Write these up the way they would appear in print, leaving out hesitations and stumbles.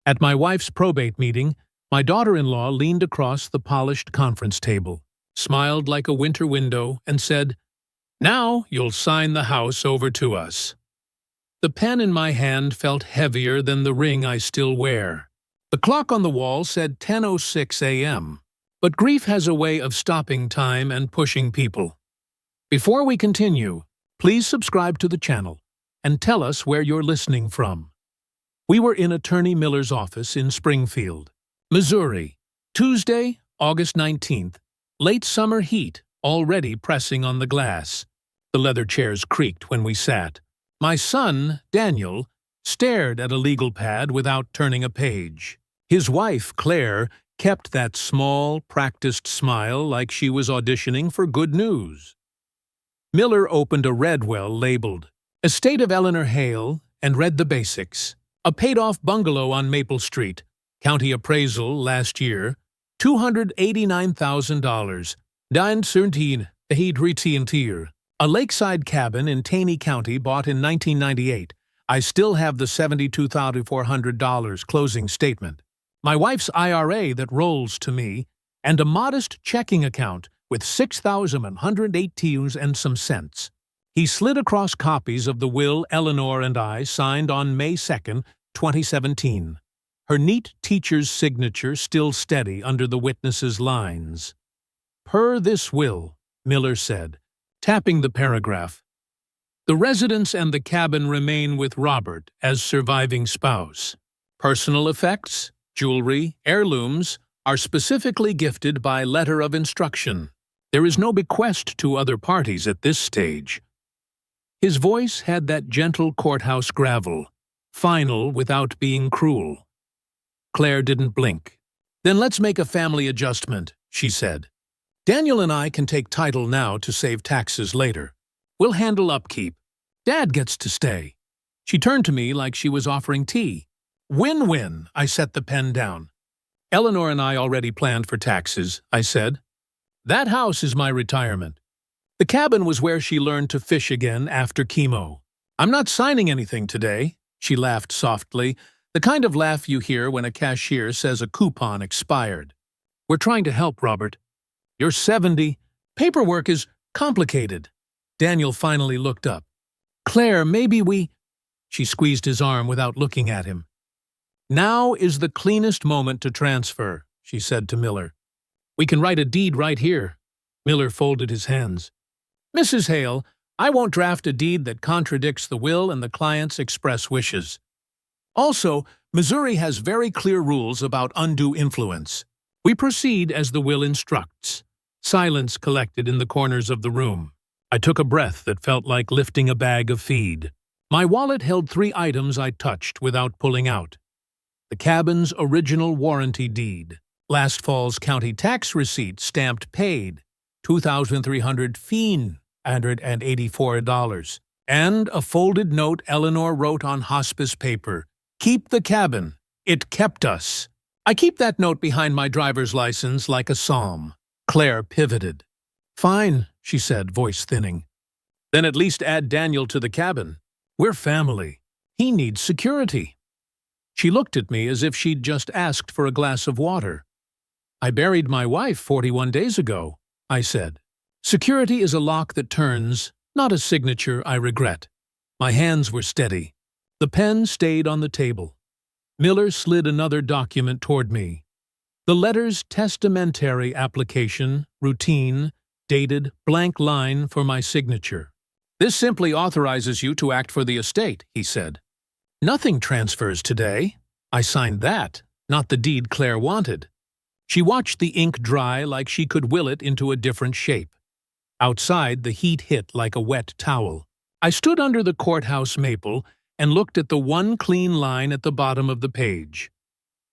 At my wife's probate meeting, my daughter-in-law leaned across the polished conference table, smiled like a winter window, and said, "Now you'll sign the house over to us." The pen in my hand felt heavier than the ring I still wear. The clock on the wall said 10:06 a.m., but grief has a way of stopping time and pushing people. Before we continue, please subscribe to the channel and tell us where you're listening from. We were in Attorney Miller's office in Springfield, Missouri, Tuesday, August 19th, late summer heat already pressing on the glass. The leather chairs creaked when we sat. My son, Daniel, stared at a legal pad without turning a page. His wife, Claire, kept that small, practiced smile like she was auditioning for good news. Miller opened a Redwell labeled Estate of Eleanor Hale and read the basics. A paid-off bungalow on Maple Street, county appraisal last year, $289,000. A lakeside cabin in Taney County bought in 1998. I still have the $72,400 closing statement. My wife's IRA that rolls to me, and a modest checking account with $6,108 and some cents. He slid across copies of the will Eleanor and I signed on May 2, 2017. Her neat teacher's signature still steady under the witness's lines. "Per this will," Miller said, tapping the paragraph. "The residence and the cabin remain with Robert as surviving spouse. Personal effects, jewelry, heirlooms are specifically gifted by letter of instruction. There is no bequest to other parties at this stage." His voice had that gentle courthouse gravel, final without being cruel. Claire didn't blink. "Then let's make a family adjustment," she said. "Daniel and I can take title now to save taxes later. We'll handle upkeep. Dad gets to stay." She turned to me like she was offering tea. "Win-win," I set the pen down. "Eleanor and I already planned for taxes," I said. "That house is my retirement. The cabin was where she learned to fish again after chemo. I'm not signing anything today." She laughed softly, the kind of laugh you hear when a cashier says a coupon expired. "We're trying to help, Robert. You're 70. Paperwork is complicated." Daniel finally looked up. "Claire, maybe we—" She squeezed his arm without looking at him. "Now is the cleanest moment to transfer," she said to Miller. "We can write a deed right here." Miller folded his hands. "Mrs. Hale, I won't draft a deed that contradicts the will and the client's express wishes. Also, Missouri has very clear rules about undue influence. We proceed as the will instructs." Silence collected in the corners of the room. I took a breath that felt like lifting a bag of feed. My wallet held 3 items I touched without pulling out. The cabin's original warranty deed, last fall's county tax receipt stamped paid, $2,384, and a folded note Eleanor wrote on hospice paper. "Keep the cabin. It kept us." I keep that note behind my driver's license like a psalm. Claire pivoted. "Fine," she said, voice thinning. "Then at least add Daniel to the cabin. We're family. He needs security." She looked at me as if she'd just asked for a glass of water. "I buried my wife 41 days ago," I said. "Security is a lock that turns, not a signature I regret." My hands were steady. The pen stayed on the table. Miller slid another document toward me. The letter's testamentary application, routine, dated, blank line for my signature. "This simply authorizes you to act for the estate," he said. "Nothing transfers today." I signed that, not the deed Claire wanted. She watched the ink dry like she could will it into a different shape. Outside, the heat hit like a wet towel. I stood under the courthouse maple and looked at the one clean line at the bottom of the page.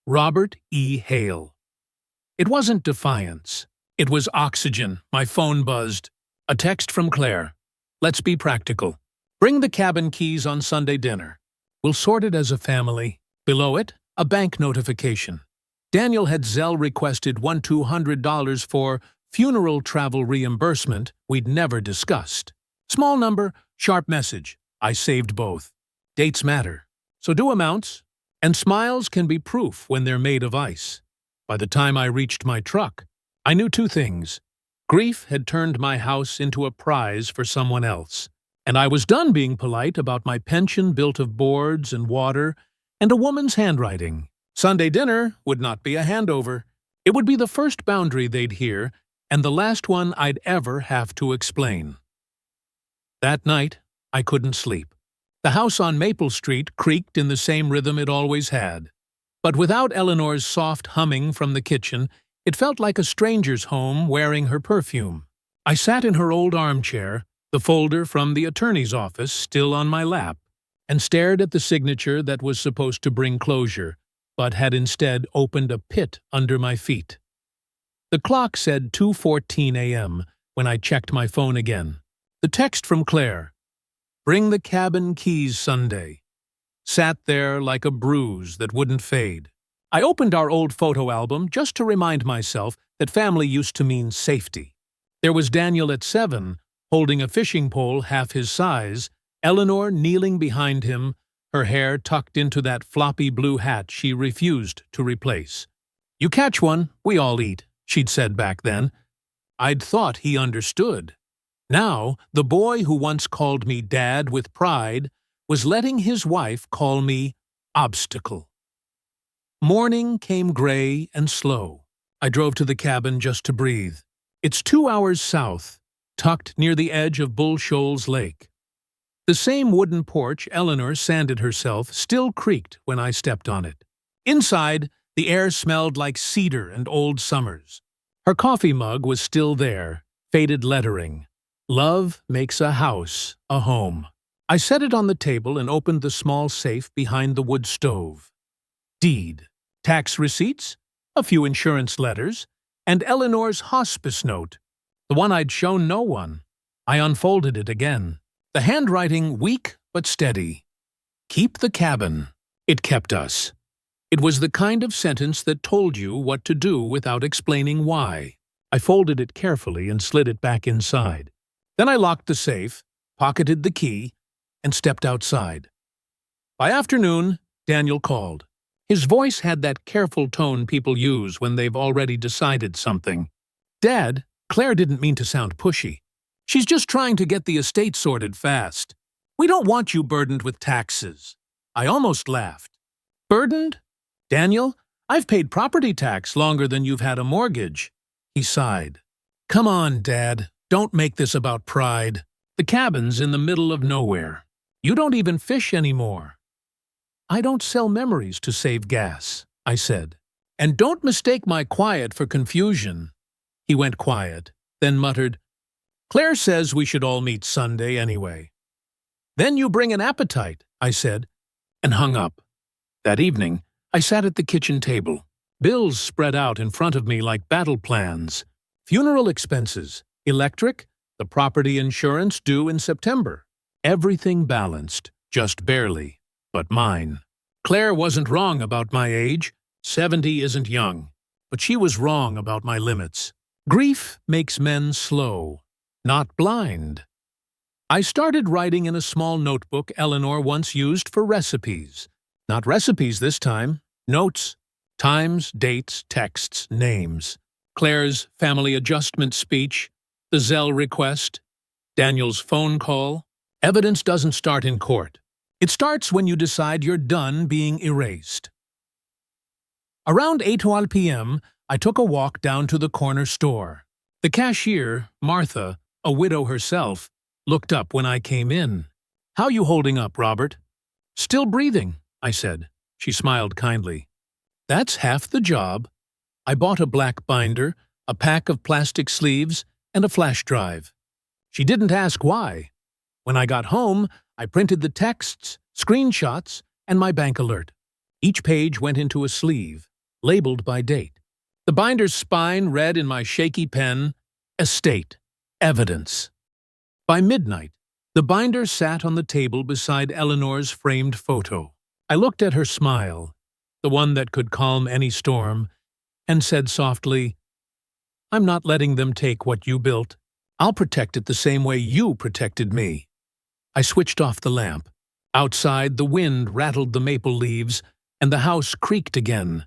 Robert E. Hale. It wasn't defiance. It was oxygen. My phone buzzed. A text from Claire. "Let's be practical. Bring the cabin keys on Sunday dinner. We'll sort it as a family." Below it, a bank notification. Daniel had Zelle requested $1,200 for funeral travel reimbursement we'd never discussed. Small number, sharp message. I saved both. Dates matter. So do amounts. And smiles can be proof when they're made of ice. By the time I reached my truck, I knew two things. Grief had turned my house into a prize for someone else, and I was done being polite about my pension built of boards and water and a woman's handwriting. Sunday dinner would not be a handover. It would be the first boundary they'd hear, and the last one I'd ever have to explain. That night, I couldn't sleep. The house on Maple Street creaked in the same rhythm it always had. But without Eleanor's soft humming from the kitchen, it felt like a stranger's home wearing her perfume. I sat in her old armchair, the folder from the attorney's office still on my lap, and stared at the signature that was supposed to bring closure, but had instead opened a pit under my feet. The clock said 2:14 a.m. when I checked my phone again. The text from Claire, "Bring the cabin keys Sunday," sat there like a bruise that wouldn't fade. I opened our old photo album just to remind myself that family used to mean safety. There was Daniel at 7, holding a fishing pole half his size, Eleanor kneeling behind him, her hair tucked into that floppy blue hat she refused to replace. "You catch one, we all eat," she'd said back then. I'd thought he understood. Now, the boy who once called me Dad with pride was letting his wife call me Obstacle. Morning came gray and slow. I drove to the cabin just to breathe. It's 2 hours south, tucked near the edge of Bull Shoals Lake. The same wooden porch Eleanor sanded herself still creaked when I stepped on it. Inside, the air smelled like cedar and old summers. Her coffee mug was still there, faded lettering. "Love makes a house a home." I set it on the table and opened the small safe behind the wood stove. Deed, tax receipts, a few insurance letters, and Eleanor's hospice note, the one I'd shown no one. I unfolded it again. The handwriting weak but steady. "Keep the cabin. It kept us." It was the kind of sentence that told you what to do without explaining why. I folded it carefully and slid it back inside. Then I locked the safe, pocketed the key, and stepped outside. By afternoon, Daniel called. His voice had that careful tone people use when they've already decided something. "Dad, Claire didn't mean to sound pushy. She's just trying to get the estate sorted fast. We don't want you burdened with taxes." I almost laughed. "Burdened? Daniel, I've paid property tax longer than you've had a mortgage." He sighed. "Come on, Dad. Don't make this about pride. The cabin's in the middle of nowhere. You don't even fish anymore." "I don't sell memories to save gas," I said. "And don't mistake my quiet for confusion." He went quiet, then muttered, "Claire says we should all meet Sunday anyway." "Then you bring an appetite," I said, and hung up. That evening, I sat at the kitchen table. Bills spread out in front of me like battle plans. Funeral expenses, electric, the property insurance due in September. Everything balanced, just barely. But mine. Claire wasn't wrong about my age. 70 isn't young. But she was wrong about my limits. Grief makes men slow, not blind. I started writing in a small notebook Eleanor once used for recipes. Not recipes this time. Notes. Times, dates, texts, names. Claire's family adjustment speech. The Zelle request. Daniel's phone call. Evidence doesn't start in court. It starts when you decide you're done being erased. Around 8:00 p.m., I took a walk down to the corner store. The cashier, Martha, a widow herself, looked up when I came in. "How you holding up, Robert?" "Still breathing," I said. She smiled kindly. "That's half the job." I bought a black binder, a pack of plastic sleeves, and a flash drive. She didn't ask why. When I got home, I printed the texts, screenshots, and my bank alert. Each page went into a sleeve, labeled by date. The binder's spine read in my shaky pen, "Estate. Evidence." By midnight, the binder sat on the table beside Eleanor's framed photo. I looked at her smile, the one that could calm any storm, and said softly, "I'm not letting them take what you built. I'll protect it the same way you protected me." I switched off the lamp. Outside, the wind rattled the maple leaves, and the house creaked again.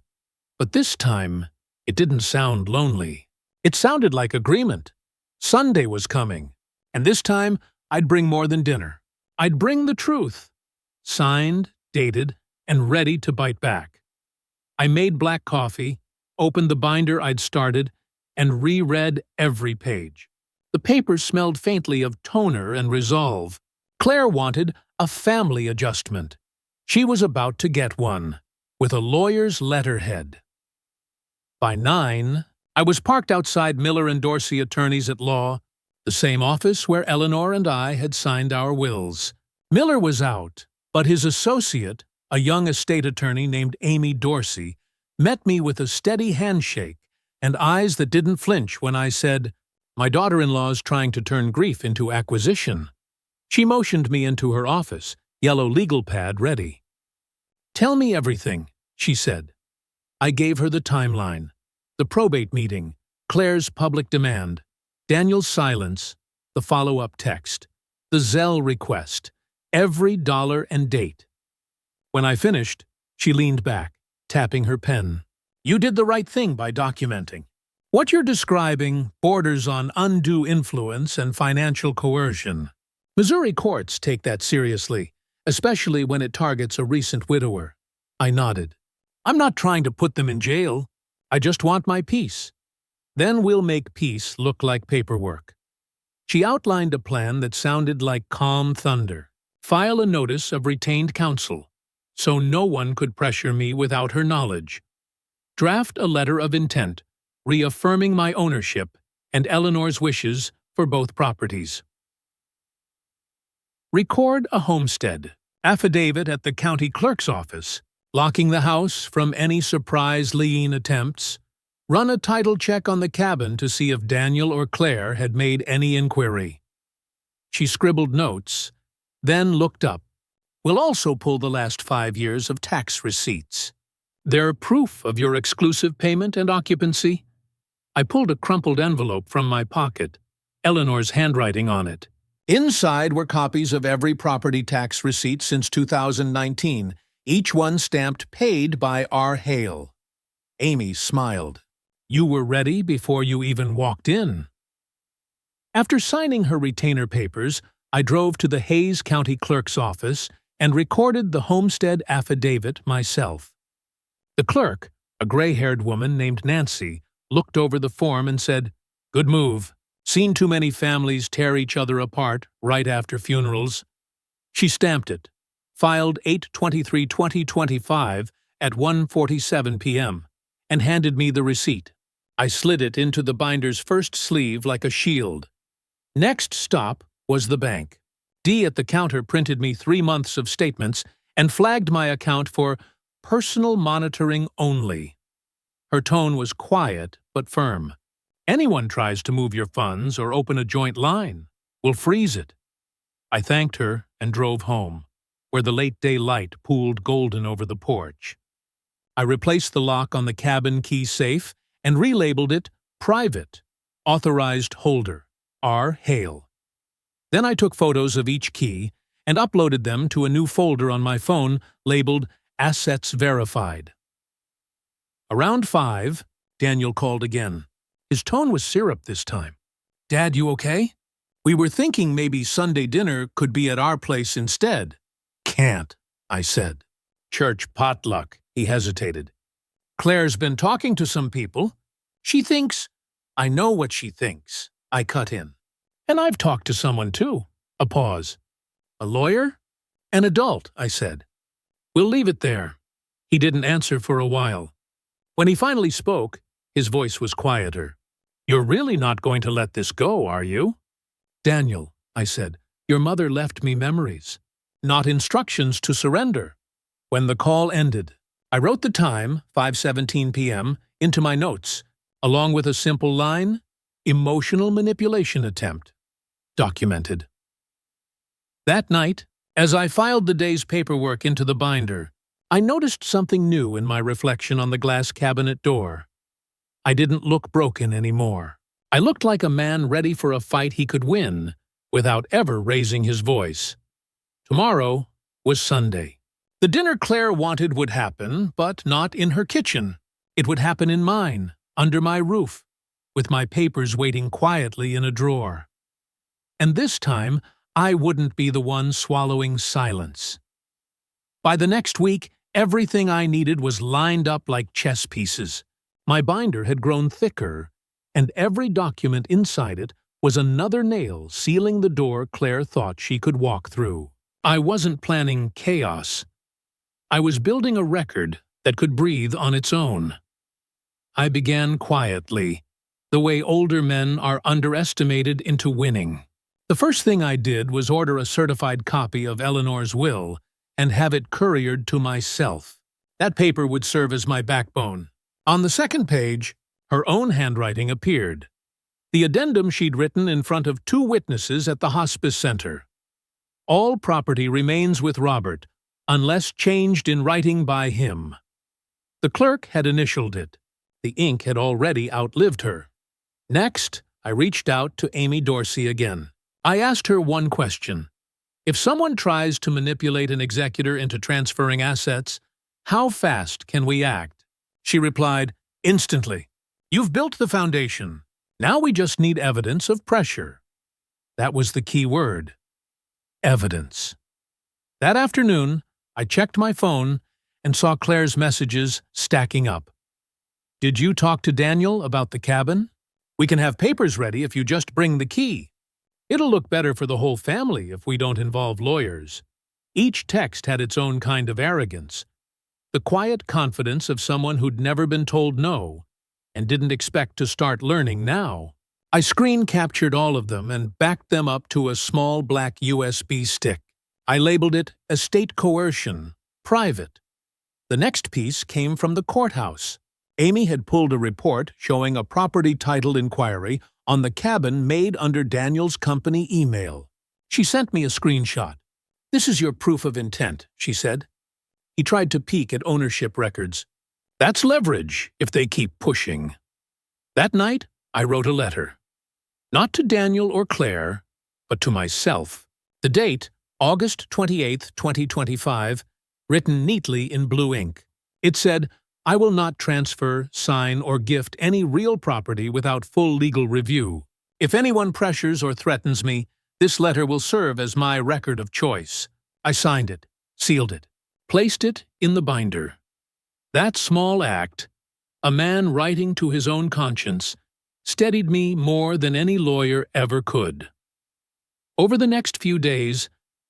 But this time, it didn't sound lonely. It sounded like agreement. Sunday was coming, and this time I'd bring more than dinner. I'd bring the truth. Signed, dated, and ready to bite back. I made black coffee, opened the binder I'd started, and reread every page. The paper smelled faintly of toner and resolve. Claire wanted a family adjustment. She was about to get one, with a lawyer's letterhead. By 9, I was parked outside Miller and Dorsey Attorneys at Law, the same office where Eleanor and I had signed our wills. Miller was out, but his associate, a young estate attorney named Amy Dorsey, met me with a steady handshake and eyes that didn't flinch when I said, "My daughter-in-law's trying to turn grief into acquisition." She motioned me into her office, yellow legal pad ready. "Tell me everything," she said. I gave her the timeline, the probate meeting, Claire's public demand, Daniel's silence, the follow-up text, the Zelle request, every dollar and date. When I finished, she leaned back, tapping her pen. "You did the right thing by documenting. What you're describing borders on undue influence and financial coercion. Missouri courts take that seriously, especially when it targets a recent widower." I nodded. "I'm not trying to put them in jail. I just want my peace. Then we'll make peace look like paperwork." She outlined a plan that sounded like calm thunder. File a notice of retained counsel, so no one could pressure me without her knowledge. Draft a letter of intent, reaffirming my ownership and Eleanor's wishes for both properties. Record a homestead, affidavit at the county clerk's office, locking the house from any surprise lien attempts. Run a title check on the cabin to see if Daniel or Claire had made any inquiry. She scribbled notes, then looked up. We'll also pull the last 5 years of tax receipts. They're proof of your exclusive payment and occupancy. I pulled a crumpled envelope from my pocket, Eleanor's handwriting on it. Inside were copies of every property tax receipt since 2019, each one stamped paid by R. Hale. Amy smiled. "You were ready before you even walked in." After signing her retainer papers, I drove to the Hayes County Clerk's office and recorded the homestead affidavit myself. The clerk, a gray-haired woman named Nancy, looked over the form and said, "Good move. Seen too many families tear each other apart right after funerals." She stamped it, filed 8/23/2025 at 1:47 p.m., and handed me the receipt. I slid it into the binder's first sleeve like a shield. Next stop was the bank. Dee at the counter printed me 3 months of statements and flagged my account for personal monitoring only. Her tone was quiet but firm. "Anyone tries to move your funds or open a joint line, we'll freeze it." I thanked her and drove home, where the late-day light pooled golden over the porch. I replaced the lock on the cabin key safe and relabeled it Private, Authorized Holder, R. Hale. Then I took photos of each key and uploaded them to a new folder on my phone labeled Assets Verified. Around 5, Daniel called again. His tone was syrup this time. "Dad, you okay? We were thinking maybe Sunday dinner could be at our place instead." "Can't," I said. "Church potluck," he hesitated. "Claire's been talking to some people. She thinks—" "I know what she thinks," I cut in. "And I've talked to someone too." A pause. "A lawyer?" "An adult," I said. "We'll leave it there." He didn't answer for a while. When he finally spoke, his voice was quieter. "You're really not going to let this go, are you?" "Daniel," I said, "your mother left me memories, not instructions to surrender." When the call ended, I wrote the time, 5:17 p.m., into my notes, along with a simple line, "Emotional manipulation attempt." Documented. That night, as I filed the day's paperwork into the binder, I noticed something new in my reflection on the glass cabinet door. I didn't look broken anymore. I looked like a man ready for a fight he could win, without ever raising his voice. Tomorrow was Sunday. The dinner Claire wanted would happen, but not in her kitchen. It would happen in mine, under my roof, with my papers waiting quietly in a drawer. And this time, I wouldn't be the one swallowing silence. By the next week, everything I needed was lined up like chess pieces. My binder had grown thicker, and every document inside it was another nail sealing the door Claire thought she could walk through. I wasn't planning chaos. I was building a record that could breathe on its own. I began quietly, the way older men are underestimated into winning. The first thing I did was order a certified copy of Eleanor's will and have it couriered to myself. That paper would serve as my backbone. On the second page, her own handwriting appeared. The addendum she'd written in front of 2 witnesses at the hospice center. All property remains with Robert, unless changed in writing by him. The clerk had initialed it. The ink had already outlived her. Next, I reached out to Amy Dorsey again. I asked her one question. If someone tries to manipulate an executor into transferring assets, how fast can we act? She replied, instantly. You've built the foundation. Now we just need evidence of pressure. That was the key word. Evidence. That afternoon, I checked my phone and saw Claire's messages stacking up. Did you talk to Daniel about the cabin? We can have papers ready if you just bring the key. It'll look better for the whole family if we don't involve lawyers. Each text had its own kind of arrogance. The quiet confidence of someone who'd never been told no and didn't expect to start learning now. I screen captured all of them and backed them up to a small black USB stick. I labeled it Estate Coercion, Private. The next piece came from the courthouse. Amy had pulled a report showing a property title inquiry on the cabin made under Daniel's company email. She sent me a screenshot. This is your proof of intent, she said. He tried to peek at ownership records. That's leverage if they keep pushing. That night, I wrote a letter. Not to Daniel or Claire, but to myself. The date, August 28, 2025, written neatly in blue ink. It said, I will not transfer, sign, or gift any real property without full legal review. If anyone pressures or threatens me, this letter will serve as my record of choice. I signed it, sealed it, placed it in the binder. That small act, a man writing to his own conscience, steadied me more than any lawyer ever could. Over the next few days,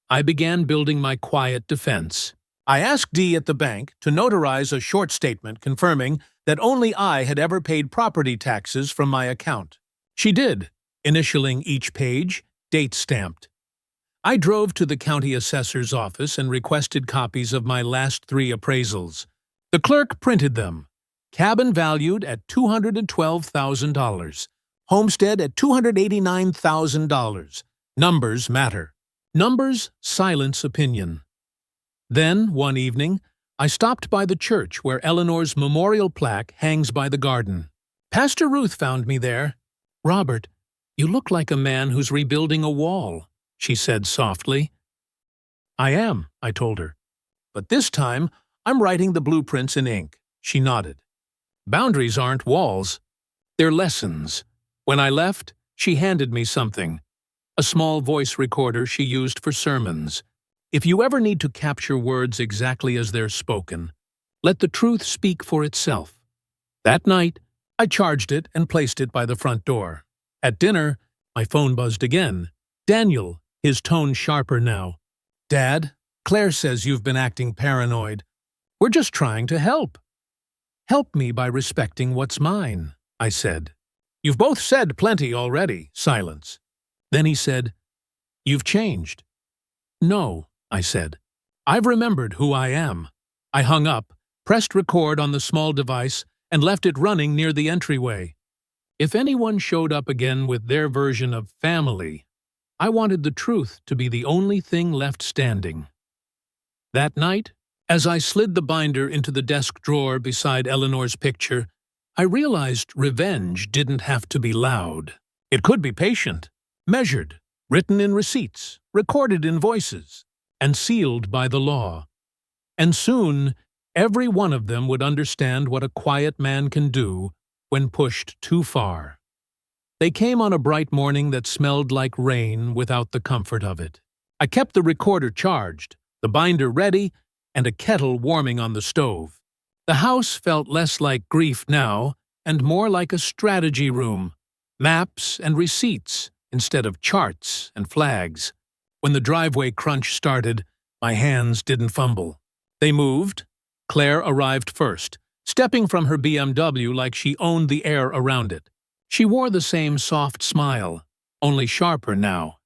I began building my quiet defense. I asked Dee at the bank to notarize a short statement confirming that only I had ever paid property taxes from my account. She did, initialing each page, date stamped. I drove to the county assessor's office and requested copies of my last 3 appraisals. The clerk printed them. Cabin valued at $212,000. Homestead at $289,000. Numbers matter. Numbers silence opinion. Then, one evening, I stopped by the church where Eleanor's memorial plaque hangs by the garden. Pastor Ruth found me there. Robert, you look like a man who's rebuilding a wall, she said softly. I am, I told her. But this time, I'm writing the blueprints in ink, she nodded. Boundaries aren't walls. They're lessons. When I left, she handed me something. A small voice recorder she used for sermons. If you ever need to capture words exactly as they're spoken, let the truth speak for itself. That night, I charged it and placed it by the front door. At dinner, my phone buzzed again. Daniel, his tone sharper now. Dad, Claire says you've been acting paranoid. We're just trying to help. Help me by respecting what's mine, I said. You've both said plenty already. Silence. Then he said, You've changed. No, I said. I've remembered who I am. I hung up, pressed record on the small device, and left it running near the entryway. If anyone showed up again with their version of family, I wanted the truth to be the only thing left standing. That night, as I slid the binder into the desk drawer beside Eleanor's picture, I realized revenge didn't have to be loud. It could be patient, measured, written in receipts, recorded in voices, and sealed by the law. And soon, every one of them would understand what a quiet man can do when pushed too far. They came on a bright morning that smelled like rain without the comfort of it. I kept the recorder charged, the binder ready, and a kettle warming on the stove. The house felt less like grief now and more like a strategy room, maps and receipts instead of charts and flags. When the driveway crunch started, my hands didn't fumble. They moved. Claire arrived first, stepping from her BMW like she owned the air around it. She wore the same soft smile, only sharper now,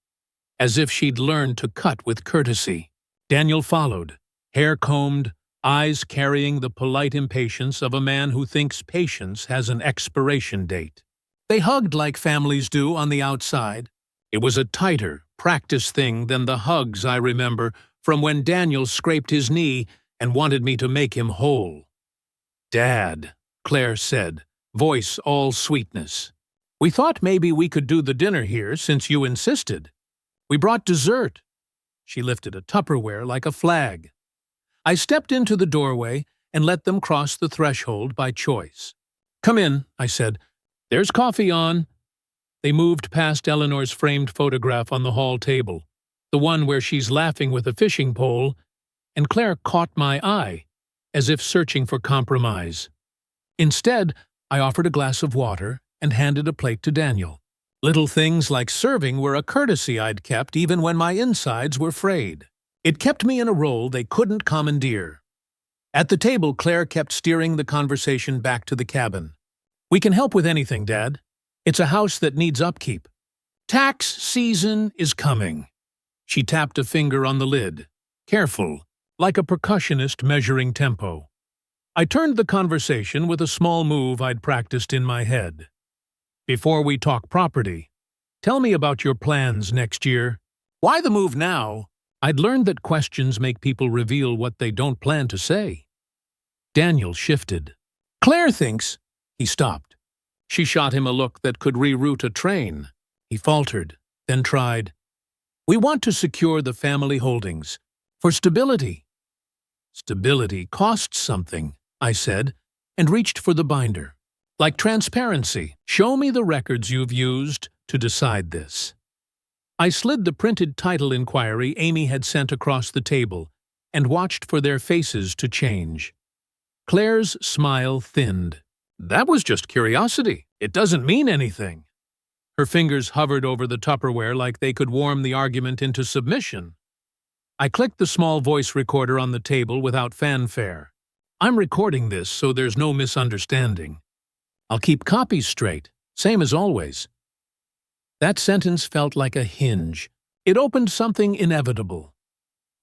as if she'd learned to cut with courtesy. Daniel followed, hair combed, eyes carrying the polite impatience of a man who thinks patience has an expiration date. They hugged like families do on the outside. It was a tighter, practiced thing than the hugs I remember from when Daniel scraped his knee and wanted me to make him whole. "Dad," Claire said, voice all sweetness. "We thought maybe we could do the dinner here since you insisted. We brought dessert." She lifted a Tupperware like a flag. I stepped into the doorway and let them cross the threshold by choice. "Come in," I said. "There's coffee on." They moved past Eleanor's framed photograph on the hall table, the one where she's laughing with a fishing pole, and Claire caught my eye, as if searching for compromise. Instead, I offered a glass of water and handed a plate to Daniel. Little things like serving were a courtesy I'd kept even when my insides were frayed. It kept me in a role they couldn't commandeer. At the table, Claire kept steering the conversation back to the cabin. "We can help with anything, Dad. It's a house that needs upkeep. Tax season is coming." She tapped a finger on the lid, careful, like a percussionist measuring tempo. I turned the conversation with a small move I'd practiced in my head. "Before we talk property, tell me about your plans next year." Why the move now? I'd learned that questions make people reveal what they don't plan to say. Daniel shifted. "Claire thinks—" He stopped. She shot him a look that could reroute a train. He faltered, then tried. "We want to secure the family holdings. For stability." "Stability costs something," I said, and reached for the binder. "Like transparency, show me the records you've used to decide this." I slid the printed title inquiry Amy had sent across the table and watched for their faces to change. Claire's smile thinned. "That was just curiosity. It doesn't mean anything." Her fingers hovered over the Tupperware like they could warm the argument into submission. I clicked the small voice recorder on the table without fanfare. "I'm recording this so there's no misunderstanding. I'll keep copies straight, same as always." That sentence felt like a hinge. It opened something inevitable.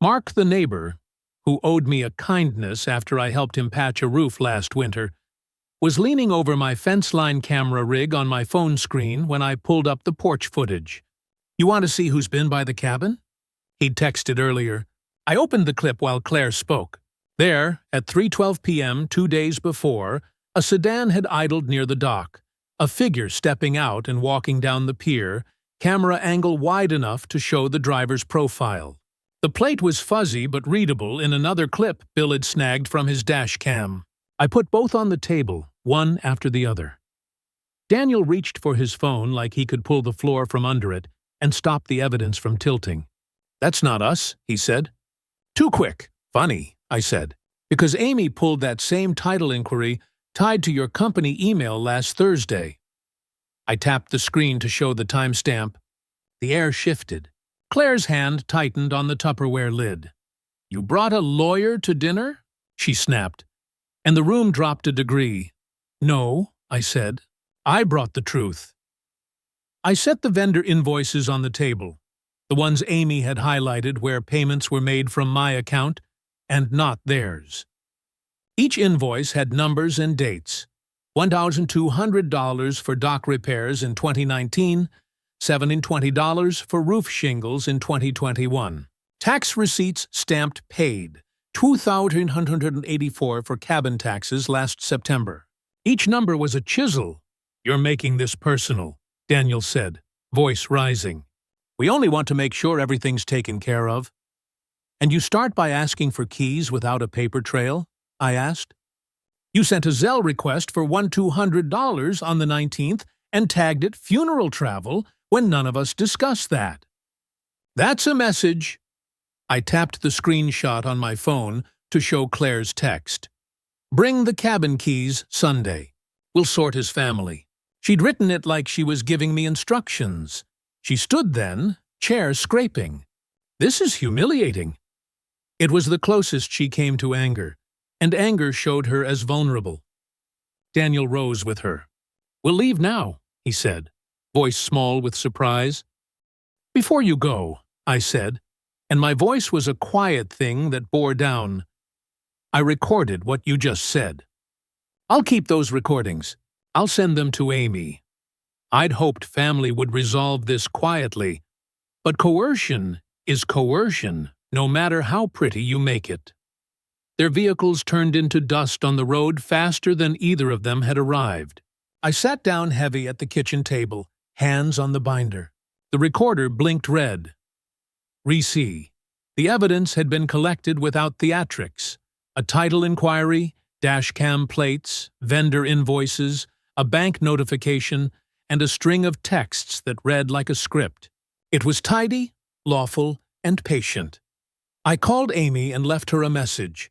Mark, the neighbor, who owed me a kindness after I helped him patch a roof last winter, was leaning over my fence-line camera rig on my phone screen when I pulled up the porch footage. "You want to see who's been by the cabin?" He'd texted earlier. I opened the clip while Claire spoke. There, at 3:12 p.m. 2 days before, a sedan had idled near the dock, a figure stepping out and walking down the pier, camera angle wide enough to show the driver's profile. The plate was fuzzy but readable in another clip Bill had snagged from his dash cam. I put both on the table, one after the other. Daniel reached for his phone like he could pull the floor from under it and stop the evidence from tilting. "That's not us," he said. "Too quick." "Funny," I said, "because Amy pulled that same title inquiry tied to your company email last Thursday." I tapped the screen to show the timestamp. The air shifted. Claire's hand tightened on the Tupperware lid. "You brought a lawyer to dinner?" she snapped, and the room dropped a degree. "No," I said. "I brought the truth." I set the vendor invoices on the table, the ones Amy had highlighted where payments were made from my account and not theirs. Each invoice had numbers and dates. $1,200 for dock repairs in 2019, $720 for roof shingles in 2021. Tax receipts stamped paid, $2,184 for cabin taxes last September. Each number was a chisel. "You're making this personal," Daniel said, voice rising. "We only want to make sure everything's taken care of." And you start by asking for keys without a paper trail? I asked. You sent a Zelle request for $200 on the 19th and tagged it funeral travel when none of us discussed that. That's a message. I tapped the screenshot on my phone to show Claire's text. Bring the cabin keys Sunday. We'll sort his family. She'd written it like she was giving me instructions. She stood then, chair scraping. This is humiliating. It was the closest she came to anger, and anger showed her as vulnerable. Daniel rose with her. We'll leave now, he said, voice small with surprise. Before you go, I said, and my voice was a quiet thing that bore down. I recorded what you just said. I'll keep those recordings. I'll send them to Amy. I'd hoped family would resolve this quietly, but coercion is coercion, no matter how pretty you make it. Their vehicles turned into dust on the road faster than either of them had arrived. I sat down heavy at the kitchen table, hands on the binder. The recorder blinked red. Re-see. The evidence had been collected without theatrics. A title inquiry, dashcam plates, vendor invoices, a bank notification, and a string of texts that read like a script. It was tidy, lawful, and patient. I called Amy and left her a message.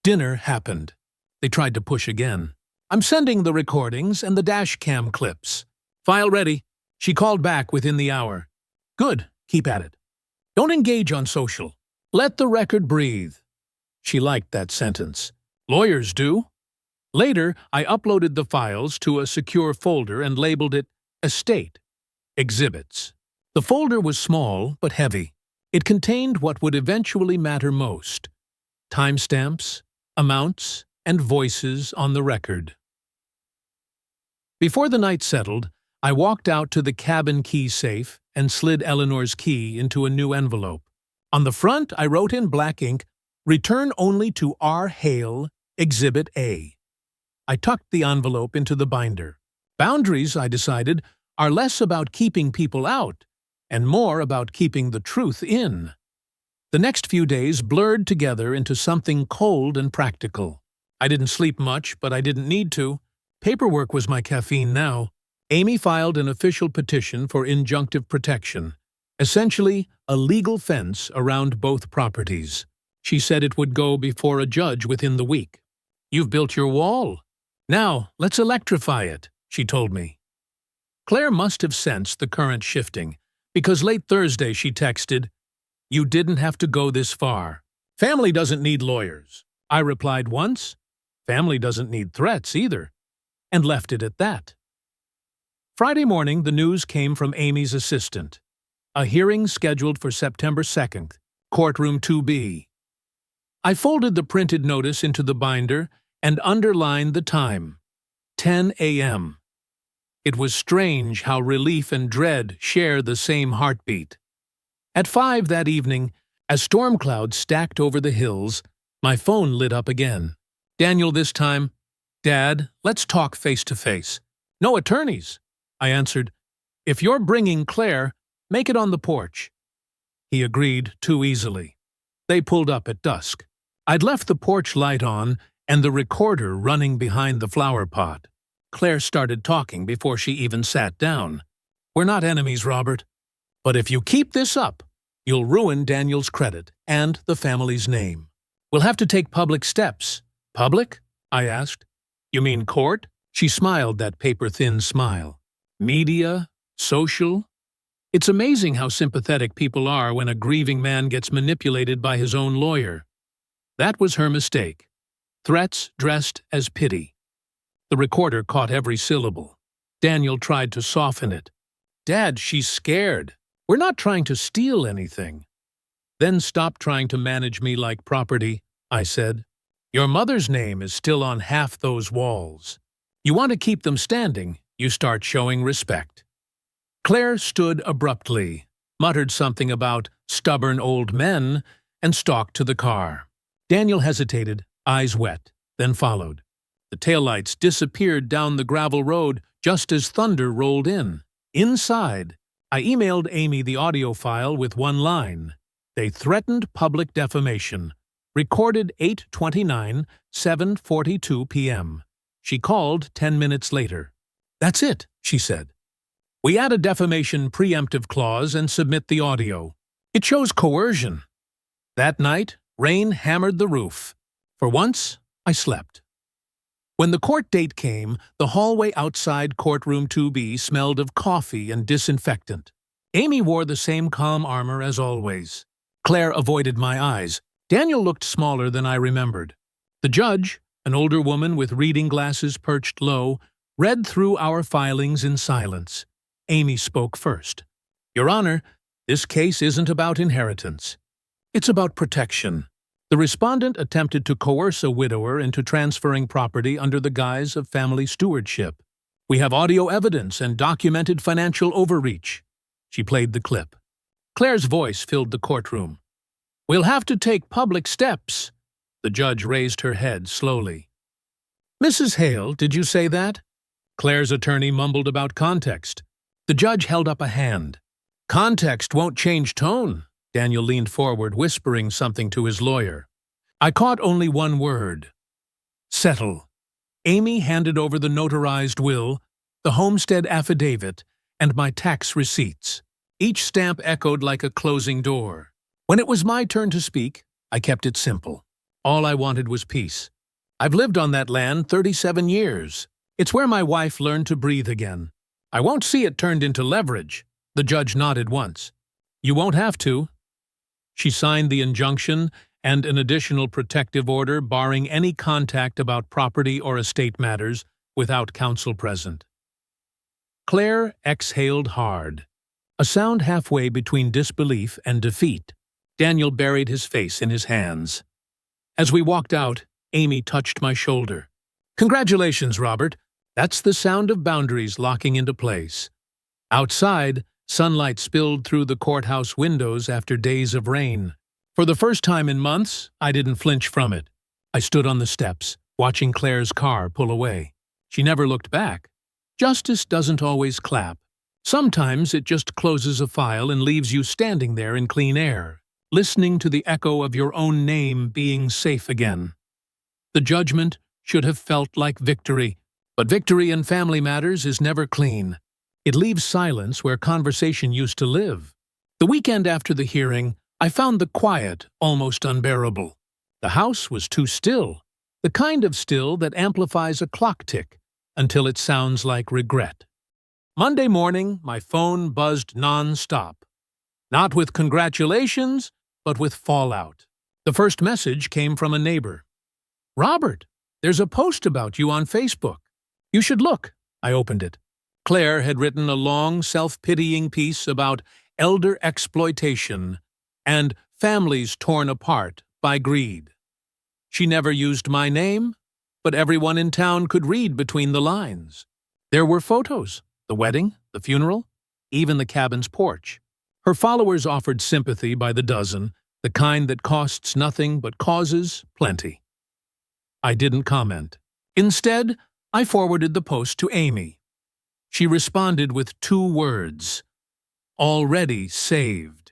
Dinner happened. They tried to push again. I'm sending the recordings and the dashcam clips. File ready. She called back within the hour. Good, keep at it. Don't engage on social. Let the record breathe. She liked that sentence. Lawyers do. Later, I uploaded the files to a secure folder and labeled it Estate. Exhibits. The folder was small but heavy. It contained what would eventually matter most: timestamps, amounts, and voices on the record. Before the night settled, I walked out to the cabin key safe and slid Eleanor's key into a new envelope. On the front, I wrote in black ink, Return only to R. Hale, Exhibit A. I tucked the envelope into the binder. Boundaries, I decided, are less about keeping people out and more about keeping the truth in. The next few days blurred together into something cold and practical. I didn't sleep much, but I didn't need to. Paperwork was my caffeine now. Amy filed an official petition for injunctive protection, essentially a legal fence around both properties. She said it would go before a judge within the week. You've built your wall. Now, let's electrify it, she told me. Claire must have sensed the current shifting, because late Thursday she texted, You didn't have to go this far. Family doesn't need lawyers. I replied once. Family doesn't need threats either, and left it at that. Friday morning, the news came from Amy's assistant. A hearing scheduled for September 2nd, courtroom 2B. I folded the printed notice into the binder and underlined the time, 10 a.m. It was strange how relief and dread share the same heartbeat. At 5 that evening, as storm clouds stacked over the hills, my phone lit up again. Daniel this time, Dad, let's talk face to face. No attorneys. I answered, If you're bringing Claire, make it on the porch. He agreed too easily. They pulled up at dusk. I'd left the porch light on and the recorder running behind the flower pot. Claire started talking before she even sat down. We're not enemies, Robert. But if you keep this up, you'll ruin Daniel's credit and the family's name. We'll have to take public steps. Public? I asked. You mean court? She smiled that paper-thin smile. Media? Social? It's amazing how sympathetic people are when a grieving man gets manipulated by his own lawyer. That was her mistake. Threats dressed as pity. The recorder caught every syllable. Daniel tried to soften it. Dad, she's scared. We're not trying to steal anything. Then stop trying to manage me like property, I said. Your mother's name is still on half those walls. You want to keep them standing, you start showing respect. Claire stood abruptly, muttered something about stubborn old men, and stalked to the car. Daniel hesitated, eyes wet, then followed. The taillights disappeared down the gravel road just as thunder rolled in. Inside, I emailed Amy the audio file with one line. They threatened public defamation. Recorded 8:29, 7:42 p.m. She called 10 minutes later. "That's it," she said. "We add a defamation preemptive clause and submit the audio. It shows coercion." That night, rain hammered the roof. For once, I slept. When the court date came, the hallway outside courtroom 2B smelled of coffee and disinfectant. Amy wore the same calm armor as always. Claire avoided my eyes. Daniel looked smaller than I remembered. The judge, an older woman with reading glasses perched low, read through our filings in silence. Amy spoke first. "Your Honor, this case isn't about inheritance. It's about protection." The respondent attempted to coerce a widower into transferring property under the guise of family stewardship. "We have audio evidence and documented financial overreach." She played the clip. Claire's voice filled the courtroom. "We'll have to take public steps." The judge raised her head slowly. "Mrs. Hale, did you say that?" Claire's attorney mumbled about context. The judge held up a hand. "Context won't change tone." Daniel leaned forward, whispering something to his lawyer. I caught only one word. "Settle." Amy handed over the notarized will, the homestead affidavit, and my tax receipts. Each stamp echoed like a closing door. When it was my turn to speak, I kept it simple. All I wanted was peace. I've lived on that land 37 years. It's where my wife learned to breathe again. I won't see it turned into leverage. The judge nodded once. "You won't have to." She signed the injunction and an additional protective order barring any contact about property or estate matters without counsel present. Claire exhaled hard, a sound halfway between disbelief and defeat. Daniel buried his face in his hands. As we walked out, Amy touched my shoulder. "Congratulations, Robert. That's the sound of boundaries locking into place." Outside, sunlight spilled through the courthouse windows after days of rain. For the first time in months, I didn't flinch from it. I stood on the steps, watching Claire's car pull away. She never looked back. Justice doesn't always clap. Sometimes it just closes a file and leaves you standing there in clean air, listening to the echo of your own name being safe again. The judgment should have felt like victory, but victory in family matters is never clean. It leaves silence where conversation used to live. The weekend after the hearing, I found the quiet almost unbearable. The house was too still, the kind of still that amplifies a clock tick until it sounds like regret. Monday morning, my phone buzzed non-stop. Not with congratulations, but with fallout. The first message came from a neighbor. "Robert, there's a post about you on Facebook. You should look." I opened it. Claire had written a long, self-pitying piece about elder exploitation and families torn apart by greed. She never used my name, but everyone in town could read between the lines. There were photos, the wedding, the funeral, even the cabin's porch. Her followers offered sympathy by the dozen, the kind that costs nothing but causes plenty. I didn't comment. Instead, I forwarded the post to Amy. She responded with 2 words: "Already saved."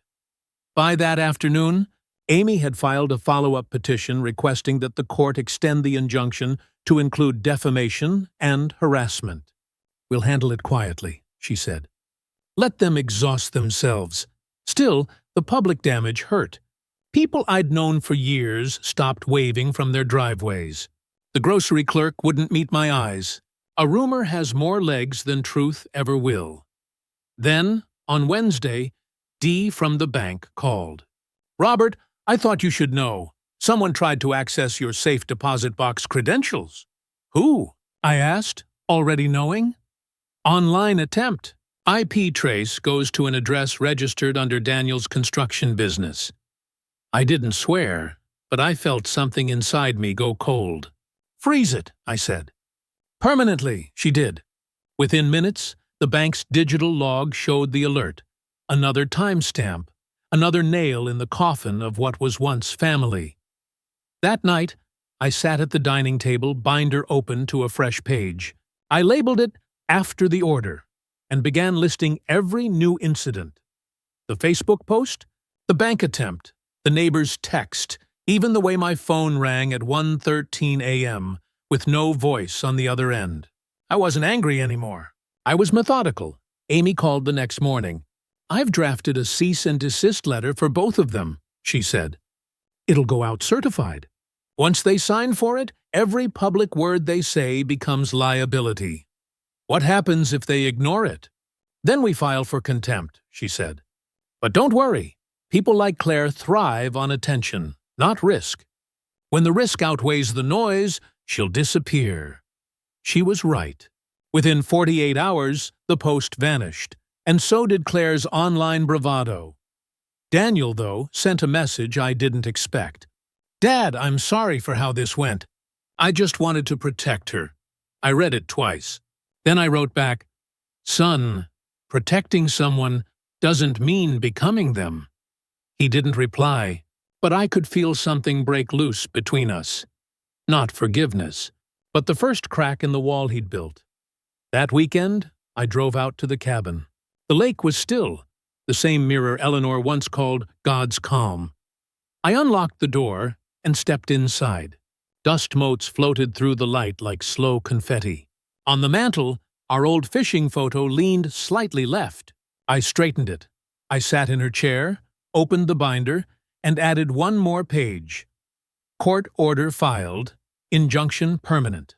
By that afternoon, Amy had filed a follow-up petition requesting that the court extend the injunction to include defamation and harassment. "We'll handle it quietly," she said. "Let them exhaust themselves." Still, the public damage hurt. People I'd known for years stopped waving from their driveways. The grocery clerk wouldn't meet my eyes. A rumor has more legs than truth ever will. Then, on Wednesday, Dee from the bank called. "Robert, I thought you should know. Someone tried to access your safe deposit box credentials." "Who?" I asked, already knowing. "Online attempt. IP trace goes to an address registered under Daniel's construction business." I didn't swear, but I felt something inside me go cold. "Freeze it," I said. "Permanently," she did. Within minutes, the bank's digital log showed the alert. Another timestamp, another nail in the coffin of what was once family. That night, I sat at the dining table, binder open to a fresh page. I labeled it "After the Order" and began listing every new incident. The Facebook post, the bank attempt, The neighbor's text, even the way my phone rang at 1:13 a.m. with no voice on the other end. I wasn't angry anymore. I was methodical. Amy called the next morning. "I've drafted a cease and desist letter for both of them," she said. "It'll go out certified. Once they sign for it, every public word they say becomes liability. What happens if they ignore it? Then we file for contempt," she said. "But don't worry. People like Claire thrive on attention, not risk. When the risk outweighs the noise, she'll disappear." She was right. Within 48 hours, the post vanished, and so did Claire's online bravado. Daniel, though, sent a message I didn't expect. "Dad, I'm sorry for how this went. I just wanted to protect her." I read it twice. Then I wrote back, "Son, protecting someone doesn't mean becoming them." He didn't reply, but I could feel something break loose between us. Not forgiveness, but the first crack in the wall he'd built. That weekend, I drove out to the cabin. The lake was still, the same mirror Eleanor once called God's calm. I unlocked the door and stepped inside. Dust motes floated through the light like slow confetti. On the mantel, our old fishing photo leaned slightly left. I straightened it. I sat in her chair, opened the binder, and added one more page. Court order filed, injunction permanent.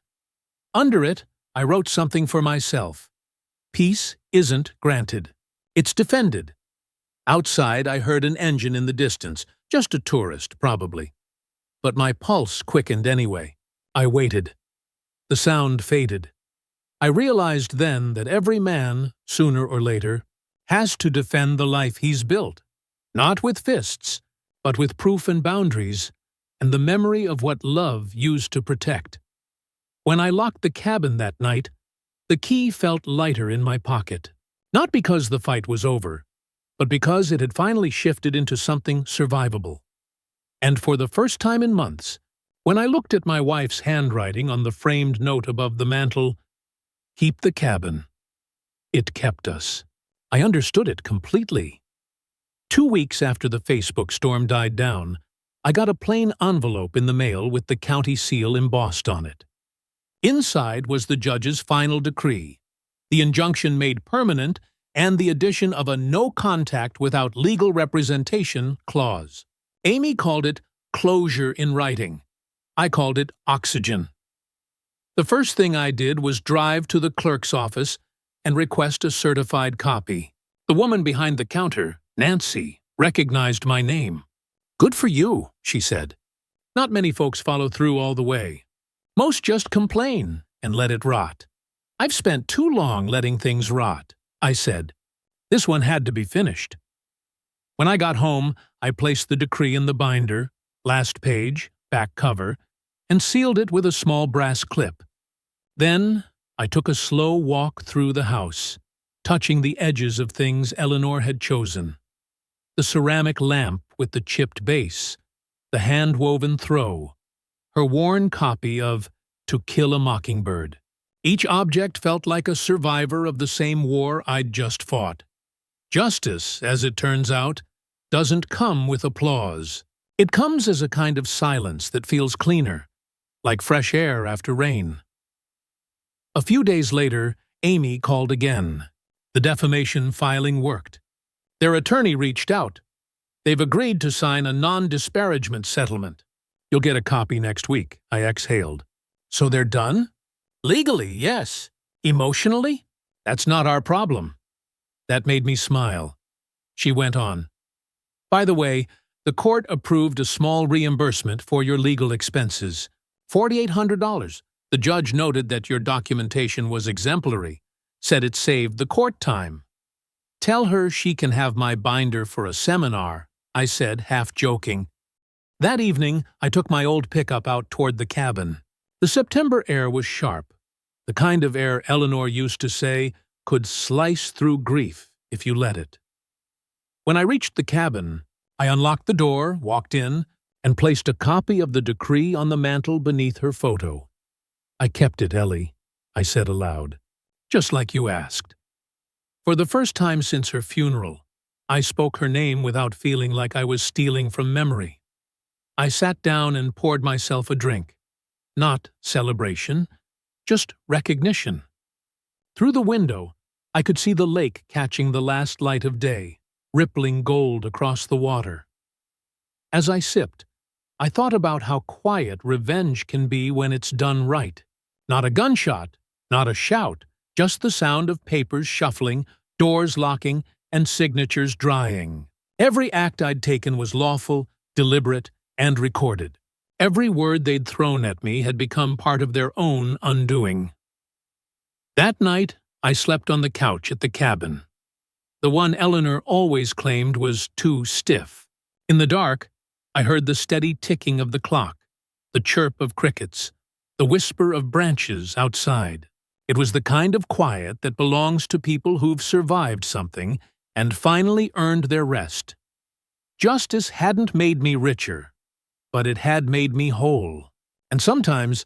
Under it, I wrote something for myself. Peace isn't granted. It's defended. Outside, I heard an engine in the distance, just a tourist, probably. But my pulse quickened anyway. I waited. The sound faded. I realized then that every man, sooner or later, has to defend the life he's built. Not with fists, but with proof and boundaries, and the memory of what love used to protect. When I locked the cabin that night, the key felt lighter in my pocket. Not because the fight was over, but because it had finally shifted into something survivable. And for the first time in months, when I looked at my wife's handwriting on the framed note above the mantel, "Keep the cabin," it kept us. I understood it completely. 2 weeks after the Facebook storm died down, I got a plain envelope in the mail with the county seal embossed on it. Inside was the judge's final decree, the injunction made permanent, and the addition of a no contact without legal representation clause. Amy called it closure in writing. I called it oxygen. The first thing I did was drive to the clerk's office and request a certified copy. The woman behind the counter, Nancy, recognized my name. "Good for you," she said. "Not many folks follow through all the way. Most just complain and let it rot." "I've spent too long letting things rot," I said. This one had to be finished. When I got home, I placed the decree in the binder, last page, back cover, and sealed it with a small brass clip. Then I took a slow walk through the house, touching the edges of things Eleanor had chosen. The ceramic lamp with the chipped base, the hand-woven throw, her worn copy of To Kill a Mockingbird. Each object felt like a survivor of the same war I'd just fought. Justice, as it turns out, doesn't come with applause. It comes as a kind of silence that feels cleaner, like fresh air after rain. A few days later, Amy called again. The defamation filing worked. Their attorney reached out. They've agreed to sign a non-disparagement settlement. "You'll get a copy next week," I exhaled. "So they're done?" "Legally, yes. Emotionally? That's not our problem." That made me smile. She went on. "By the way, the court approved a small reimbursement for your legal expenses. $4,800. The judge noted that your documentation was exemplary, said it saved the court time." "Tell her she can have my binder for a seminar," I said, half joking. That evening, I took my old pickup out toward the cabin. The September air was sharp, the kind of air Eleanor used to say could slice through grief if you let it. When I reached the cabin, I unlocked the door, walked in, and placed a copy of the decree on the mantel beneath her photo. "I kept it, Ellie," I said aloud, "just like you asked." For the first time since her funeral, I spoke her name without feeling like I was stealing from memory. I sat down and poured myself a drink. Not celebration, just recognition. Through the window, I could see the lake catching the last light of day, rippling gold across the water. As I sipped, I thought about how quiet revenge can be when it's done right. Not a gunshot, not a shout, just the sound of papers shuffling, doors locking, and signatures drying. Every act I'd taken was lawful, deliberate, and recorded. Every word they'd thrown at me had become part of their own undoing. That night, I slept on the couch at the cabin. The one Eleanor always claimed was too stiff. In the dark, I heard the steady ticking of the clock, the chirp of crickets, the whisper of branches outside. It was the kind of quiet that belongs to people who've survived something and finally earned their rest. Justice hadn't made me richer, but it had made me whole. And sometimes,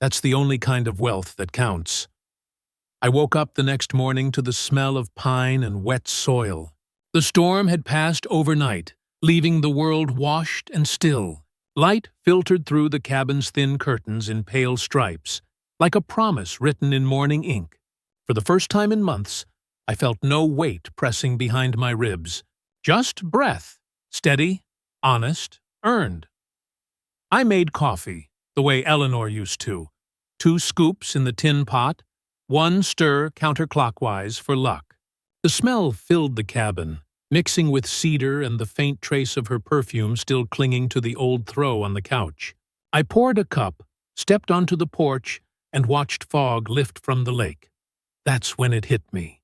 that's the only kind of wealth that counts. I woke up the next morning to the smell of pine and wet soil. The storm had passed overnight, leaving the world washed and still. Light filtered through the cabin's thin curtains in pale stripes, like a promise written in morning ink. For the first time in months, I felt no weight pressing behind my ribs. Just breath, steady, honest, earned. I made coffee, the way Eleanor used to. 2 scoops in the tin pot, 1 stir counterclockwise for luck. The smell filled the cabin, mixing with cedar and the faint trace of her perfume still clinging to the old throw on the couch. I poured a cup, stepped onto the porch, and watched fog lift from the lake. That's when it hit me.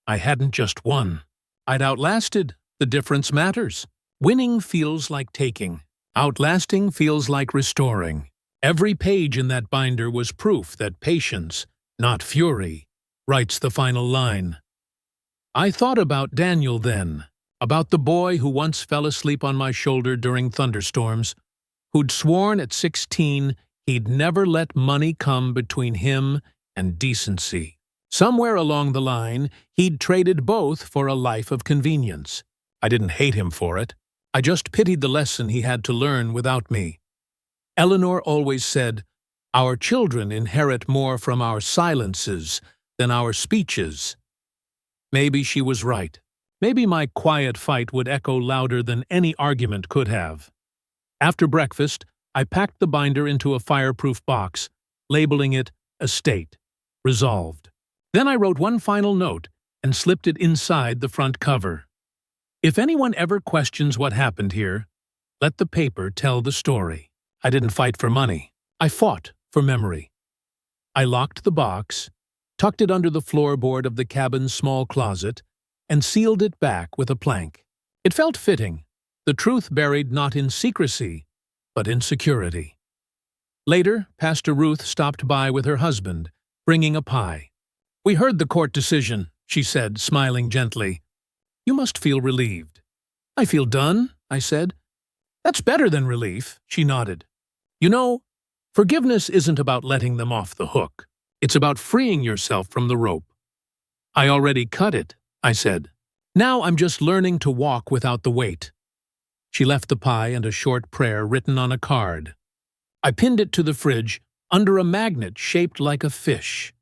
I hadn't just won. I'd outlasted. The difference matters. Winning feels like taking. Outlasting feels like restoring. Every page in that binder was proof that patience, not fury, writes the final line. I thought about Daniel then, about the boy who once fell asleep on my shoulder during thunderstorms, who'd sworn at 16 he'd never let money come between him and decency. Somewhere along the line, he'd traded both for a life of convenience. I didn't hate him for it. I just pitied the lesson he had to learn without me. Eleanor always said, "Our children inherit more from our silences than our speeches." Maybe she was right. Maybe my quiet fight would echo louder than any argument could have. After breakfast, I packed the binder into a fireproof box, labeling it Estate, Resolved. Then I wrote one final note and slipped it inside the front cover. If anyone ever questions what happened here, let the paper tell the story. I didn't fight for money. I fought for memory. I locked the box, tucked it under the floorboard of the cabin's small closet, and sealed it back with a plank. It felt fitting, the truth buried not in secrecy, but in security. Later, Pastor Ruth stopped by with her husband, bringing a pie. "We heard the court decision," she said, smiling gently. "You must feel relieved." "I feel done," I said. "That's better than relief," she nodded. "You know, forgiveness isn't about letting them off the hook. It's about freeing yourself from the rope." "I already cut it," I said. "Now I'm just learning to walk without the weight." She left the pie and a short prayer written on a card. I pinned it to the fridge under a magnet shaped like a fish.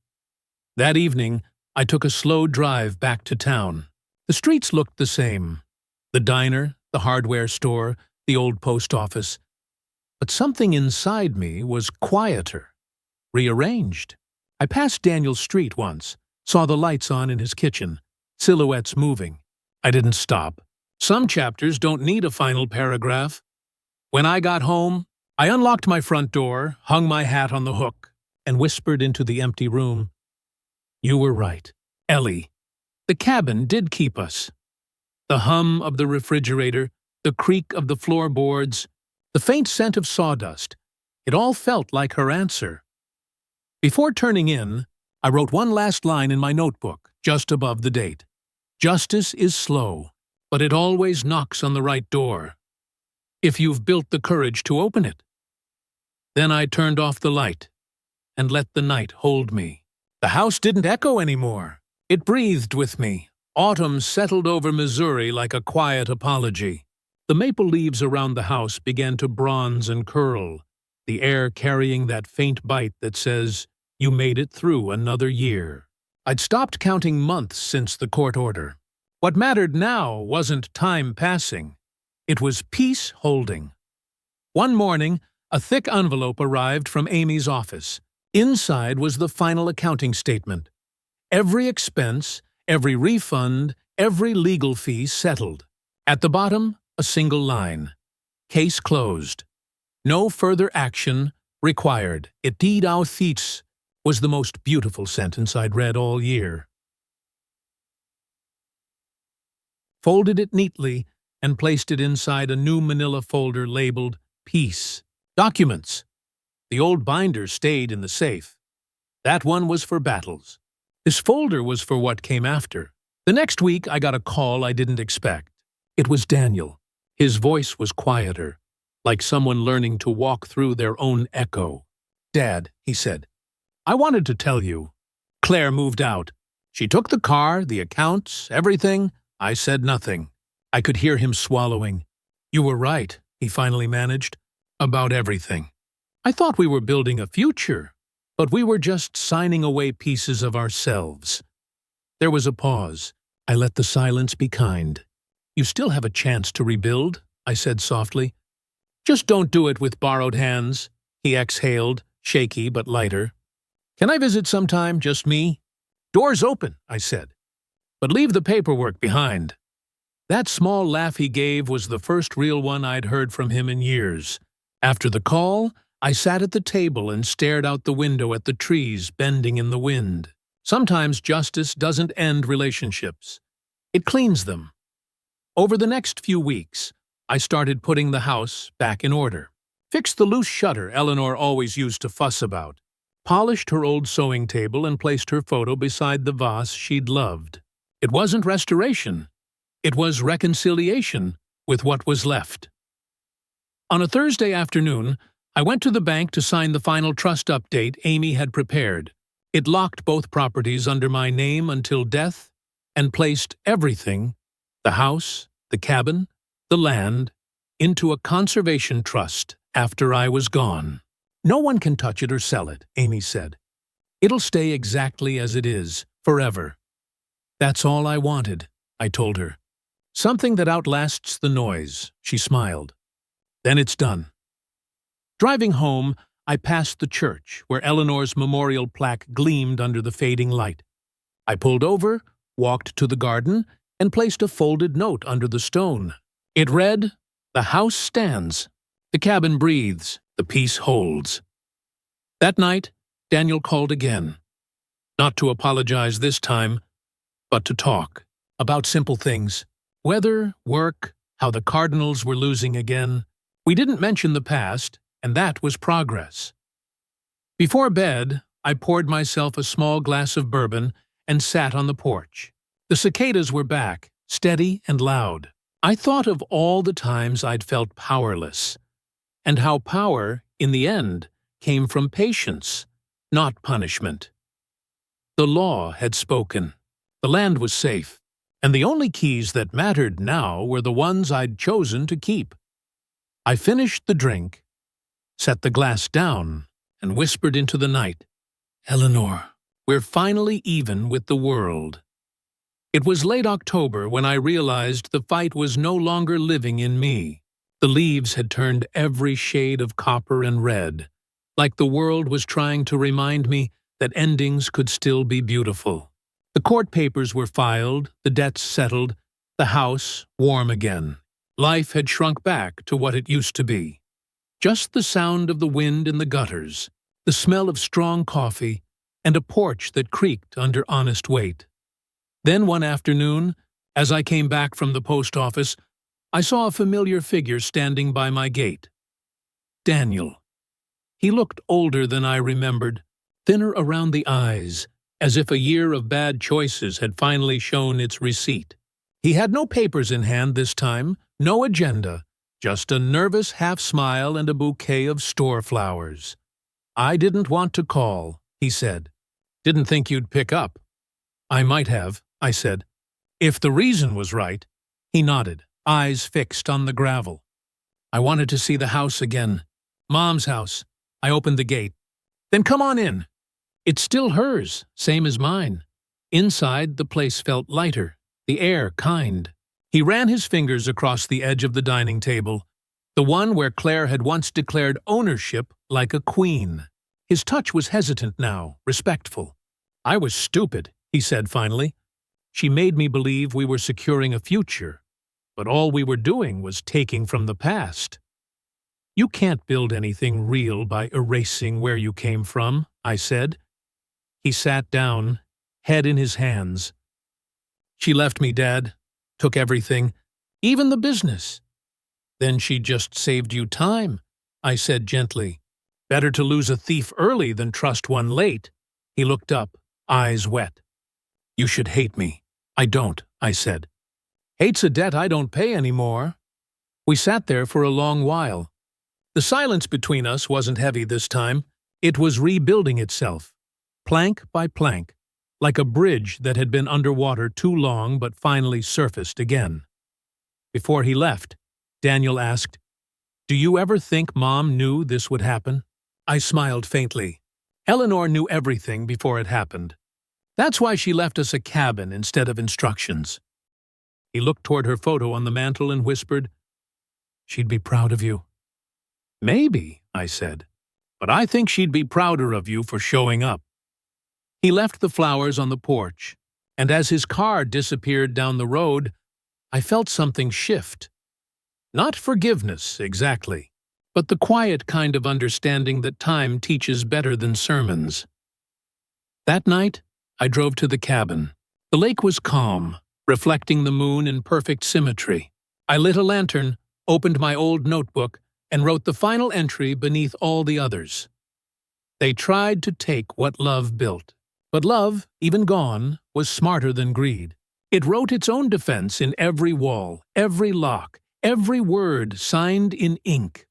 That evening, I took a slow drive back to town. The streets looked the same. The diner, the hardware store, the old post office. But something inside me was quieter, rearranged. I passed Daniel's street once, saw the lights on in his kitchen, silhouettes moving. I didn't stop. Some chapters don't need a final paragraph. When I got home, I unlocked my front door, hung my hat on the hook, and whispered into the empty room, "You were right, Ellie. The cabin did keep us." The hum of the refrigerator, the creak of the floorboards, the faint scent of sawdust, it all felt like her answer. Before turning in, I wrote one last line in my notebook, just above the date. "Justice is slow, but it always knocks on the right door, if you've built the courage to open it." Then I turned off the light and let the night hold me. The house didn't echo anymore. It breathed with me, Autumn settled over Missouri like a quiet apology. The maple leaves around the house began to bronze and curl, the air carrying that faint bite that says, "You made it through another year." I'd stopped counting months since the court order. What mattered now wasn't time passing. It was peace holding. One morning, a thick envelope arrived from Amy's office. Inside was the final accounting statement. Every expense, every refund, every legal fee settled. At the bottom, a single line. Case closed. No further action required. It did our feats was the most beautiful sentence I'd read all year. Folded it neatly and placed it inside a new manila folder labeled Peace. Documents. The old binder stayed in the safe. That one was for battles. This folder was for what came after. The next week, I got a call I didn't expect. It was Daniel. His voice was quieter, like someone learning to walk through their own echo. "Dad," he said, "I wanted to tell you. Claire moved out. She took the car, the accounts, everything. I said nothing." I could hear him swallowing. "You were right," he finally managed, "about everything. I thought we were building a future, but we were just signing away pieces of ourselves." There was a pause. I let the silence be kind. "You still have a chance to rebuild," I said softly. "Just don't do it with borrowed hands," he exhaled, shaky but lighter. "Can I visit sometime, just me?" "Doors open," I said. "But leave the paperwork behind." That small laugh he gave was the first real one I'd heard from him in years. After the call, I sat at the table and stared out the window at the trees bending in the wind. Sometimes justice doesn't end relationships. It cleans them. Over the next few weeks, I started putting the house back in order. Fixed the loose shutter Eleanor always used to fuss about. Polished her old sewing table and placed her photo beside the vase she'd loved. It wasn't restoration. It was reconciliation with what was left. On a Thursday afternoon, I went to the bank to sign the final trust update Amy had prepared. It locked both properties under my name until death and placed everything, the house, the cabin, the land, into a conservation trust after I was gone. "No one can touch it or sell it," Amy said. "It'll stay exactly as it is, forever." "That's all I wanted," I told her. "Something that outlasts the noise," she smiled. "Then it's done." Driving home, I passed the church, where Eleanor's memorial plaque gleamed under the fading light. I pulled over, walked to the garden, and placed a folded note under the stone. It read, "The house stands. The cabin breathes. The peace holds." That night, Daniel called again. Not to apologize this time, but to talk about simple things. Weather, work, how the Cardinals were losing again. We didn't mention the past, and that was progress. Before bed, I poured myself a small glass of bourbon and sat on the porch. The cicadas were back, steady and loud. I thought of all the times I'd felt powerless, and how power, in the end, came from patience, not punishment. The law had spoken. The land was safe, and the only keys that mattered now were the ones I'd chosen to keep. I finished the drink, set the glass down, and whispered into the night, "Eleanor, we're finally even with the world." It was late October when I realized the fight was no longer living in me. The leaves had turned every shade of copper and red, like the world was trying to remind me that endings could still be beautiful. The court papers were filed, the debts settled, the house warm again. Life had shrunk back to what it used to be. Just the sound of the wind in the gutters, the smell of strong coffee, and a porch that creaked under honest weight. Then one afternoon, as I came back from the post office, I saw a familiar figure standing by my gate. Daniel. He looked older than I remembered, thinner around the eyes, as if a year of bad choices had finally shown its receipt. He had no papers in hand this time, no agenda, just a nervous half-smile and a bouquet of store flowers. "I didn't want to call," he said. "Didn't think you'd pick up." "I might have," I said. If the reason was right, he nodded, eyes fixed on the gravel. I wanted to see the house again. Mom's house. I opened the gate. Then come on in. It's still hers, same as mine. Inside, the place felt lighter, the air kind. He ran his fingers across the edge of the dining table, the one where Claire had once declared ownership like a queen. His touch was hesitant now, respectful. I was stupid, he said finally. She made me believe we were securing a future, but all we were doing was taking from the past. You can't build anything real by erasing where you came from, I said. He sat down, head in his hands. She left me, Dad. Took everything, even the business. Then she just saved you time, I said gently. Better to lose a thief early than trust one late. He looked up, eyes wet. You should hate me. I don't, I said. Hate's a debt I don't pay anymore. We sat there for a long while. The silence between us wasn't heavy this time. It was rebuilding itself, plank by plank, like a bridge that had been underwater too long but finally surfaced again. Before he left, Daniel asked, Do you ever think Mom knew this would happen? I smiled faintly. Eleanor knew everything before it happened. That's why she left us a cabin instead of instructions. He looked toward her photo on the mantel and whispered, She'd be proud of you. Maybe, I said, but I think she'd be prouder of you for showing up. He left the flowers on the porch, and as his car disappeared down the road, I felt something shift. Not forgiveness, exactly, but the quiet kind of understanding that time teaches better than sermons. That night, I drove to the cabin. The lake was calm, reflecting the moon in perfect symmetry. I lit a lantern, opened my old notebook, and wrote the final entry beneath all the others. They tried to take what love built, but love, even gone, was smarter than greed. It wrote its own defense in every wall, every lock, every word signed in ink.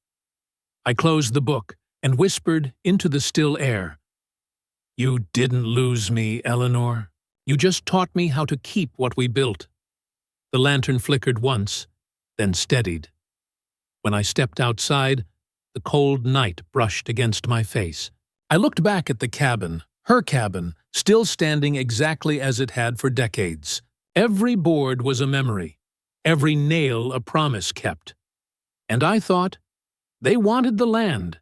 I closed the book and whispered into the still air, You didn't lose me, Eleanor. You just taught me how to keep what we built. The lantern flickered once, then steadied. When I stepped outside, the cold night brushed against my face. I looked back at the cabin, her cabin, still standing exactly as it had for decades. Every board was a memory, every nail a promise kept. And I thought, they wanted the land,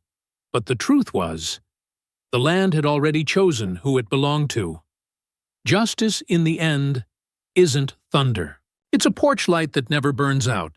but the truth was, the land had already chosen who it belonged to. Justice, in the end, isn't thunder. It's a porch light that never burns out.